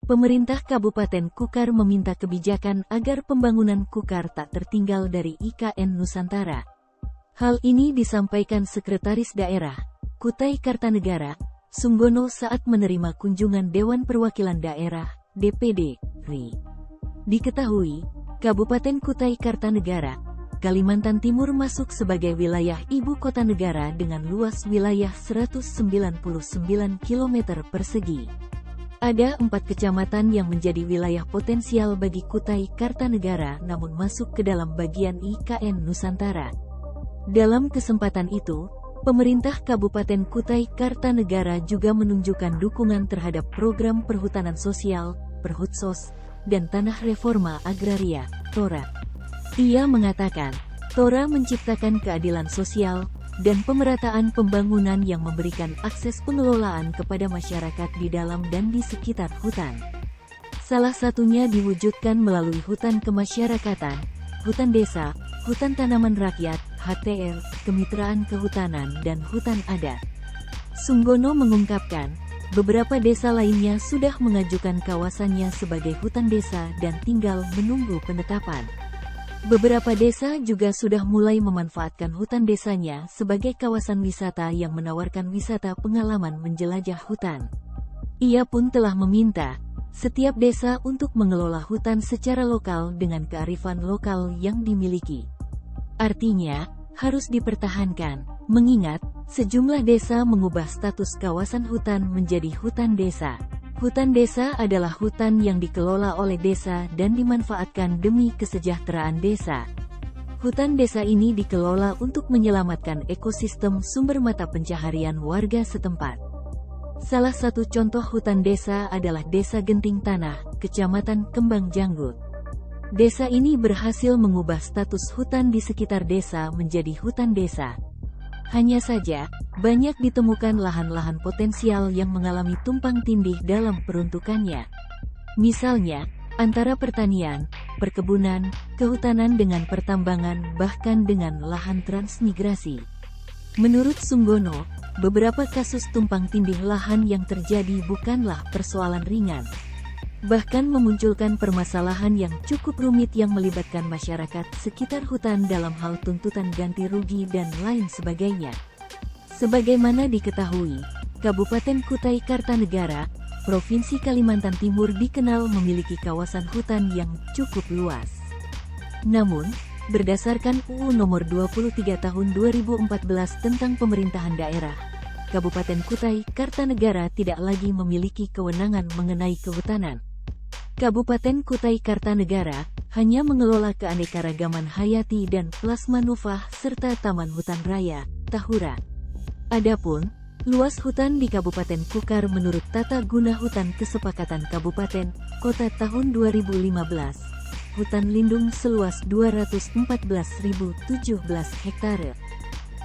Pemerintah Kabupaten Kukar meminta kebijakan agar pembangunan Kukar tak tertinggal dari IKN Nusantara. Hal ini disampaikan Sekretaris Daerah Kutai Kartanegara, Sunggono saat menerima kunjungan Dewan Perwakilan Daerah (DPD) RI. Diketahui, Kabupaten Kutai Kartanegara, Kalimantan Timur masuk sebagai wilayah ibu kota negara dengan luas wilayah 199 km persegi. Ada 4 kecamatan yang menjadi wilayah potensial bagi Kutai Kartanegara namun masuk ke dalam bagian IKN Nusantara. Dalam kesempatan itu, pemerintah Kabupaten Kutai Kartanegara juga menunjukkan dukungan terhadap program perhutanan sosial, Perhutsos, dan Tanah Reforma Agraria, TORA. Ia mengatakan, TORA menciptakan keadilan sosial dan pemerataan pembangunan yang memberikan akses pengelolaan kepada masyarakat di dalam dan di sekitar hutan. Salah satunya diwujudkan melalui hutan kemasyarakatan, hutan desa, hutan tanaman rakyat, HTR, kemitraan kehutanan dan hutan adat. Sunggono mengungkapkan, beberapa desa lainnya sudah mengajukan kawasannya sebagai hutan desa dan tinggal menunggu penetapan. Beberapa desa juga sudah mulai memanfaatkan hutan desanya sebagai kawasan wisata yang menawarkan wisata pengalaman menjelajah hutan. Ia pun telah meminta setiap desa untuk mengelola hutan secara lokal dengan kearifan lokal yang dimiliki. Artinya, harus dipertahankan, mengingat sejumlah desa mengubah status kawasan hutan menjadi hutan desa. Hutan desa adalah hutan yang dikelola oleh desa dan dimanfaatkan demi kesejahteraan desa. Hutan desa ini dikelola untuk menyelamatkan ekosistem sumber mata pencaharian warga setempat. Salah satu contoh hutan desa adalah Desa Genting Tanah, Kecamatan Kembang Janggut. Desa ini berhasil mengubah status hutan di sekitar desa menjadi hutan desa. Hanya saja, banyak ditemukan lahan-lahan potensial yang mengalami tumpang tindih dalam peruntukannya. Misalnya, antara pertanian, perkebunan, kehutanan dengan pertambangan bahkan dengan lahan transmigrasi. Menurut Sunggono, beberapa kasus tumpang tindih lahan yang terjadi bukanlah persoalan ringan. Bahkan memunculkan permasalahan yang cukup rumit yang melibatkan masyarakat sekitar hutan dalam hal tuntutan ganti rugi dan lain sebagainya. Sebagaimana diketahui, Kabupaten Kutai Kartanegara, Provinsi Kalimantan Timur dikenal memiliki kawasan hutan yang cukup luas. Namun, berdasarkan UU Nomor 23 Tahun 2014 tentang Pemerintahan Daerah, Kabupaten Kutai Kartanegara tidak lagi memiliki kewenangan mengenai kehutanan. Kabupaten Kutai Kartanegara hanya mengelola keanekaragaman hayati dan plasma nova serta Taman Hutan Raya, Tahura. Adapun, luas hutan di Kabupaten Kukar menurut Tata Guna Hutan Kesepakatan Kabupaten Kota tahun 2015, hutan lindung seluas 214.017 hektare.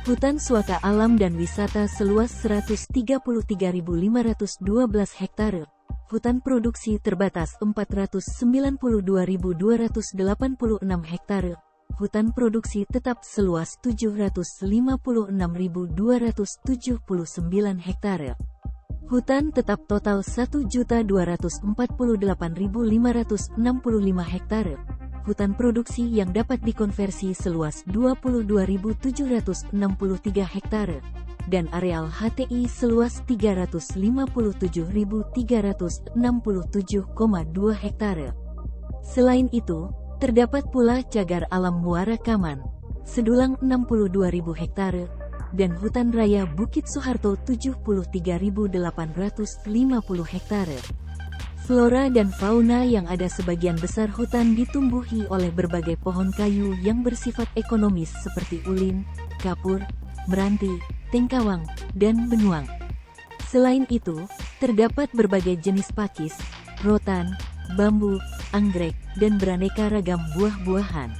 Hutan suaka alam dan wisata seluas 133.512 hektare. Hutan produksi terbatas 492.286 hektare. Hutan produksi tetap seluas 756.279 hektare. Hutan tetap total 1.248.565 hektare. Hutan produksi yang dapat dikonversi seluas 22.763 hektare. Dan areal HTI seluas 357.367,2 hektare. Selain itu, terdapat pula cagar alam Muara Kaman, sedulang 62.000 hektare, dan hutan raya Bukit Soeharto 73.850 hektare. Flora dan fauna yang ada sebagian besar hutan ditumbuhi oleh berbagai pohon kayu yang bersifat ekonomis seperti ulin, kapur, meranti, tengkawang, dan benuang. Selain itu, terdapat berbagai jenis pakis, rotan, bambu, anggrek, dan beraneka ragam buah-buahan.